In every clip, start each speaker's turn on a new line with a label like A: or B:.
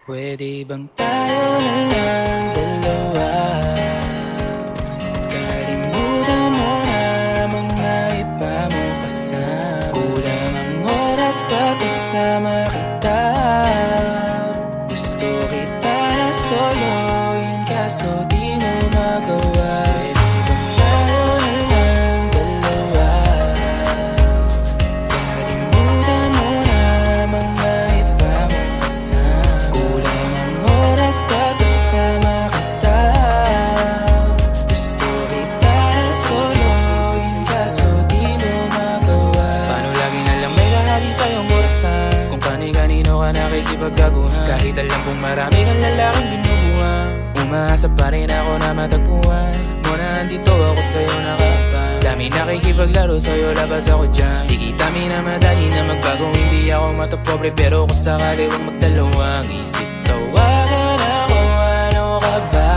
A: Pwede bang tayo na lang dalawa? Kalimutan mo na mga iba mo kasama. Kulang ang oras pag kasama kita. Gusto kita na soloyin kaso di mo magawa. Pwede bang tayo na lang dalawa? Kalimutan mo na mga iba mo kasama. Kulang ang oras pag kasama kita. Gusto kita na soloyin kaso di mo magawa. Paano lagi na lang may kahati sa iyong orasan? Kung kani-kanino ka nakikipagkaguhan. Kahit alam kong marami kang lalaking binubuhan, umaasa pa rin ako na matagpuan mo na andito ako sa'yo nakapang. Dami nakikipaglaro sa'yo, labas ako dyan. Di kita minamadali na magbago, hindi ako matapobre. Pero kung sakali huwag magdalawang isip, tawagan ako, ano ka ba?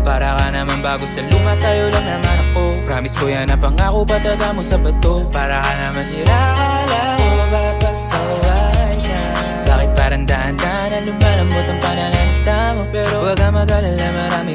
A: Para ka naman bago sa luma, sa'yo lang naman ako. Promise ko yan na pangako, pataga mo sa bato. Para ka naman sira, akala ko mapapasaway ka. Bakit parang dahan-dahan na lumalambot ang pananalita mo? Pero huwag ka mag-alala, marami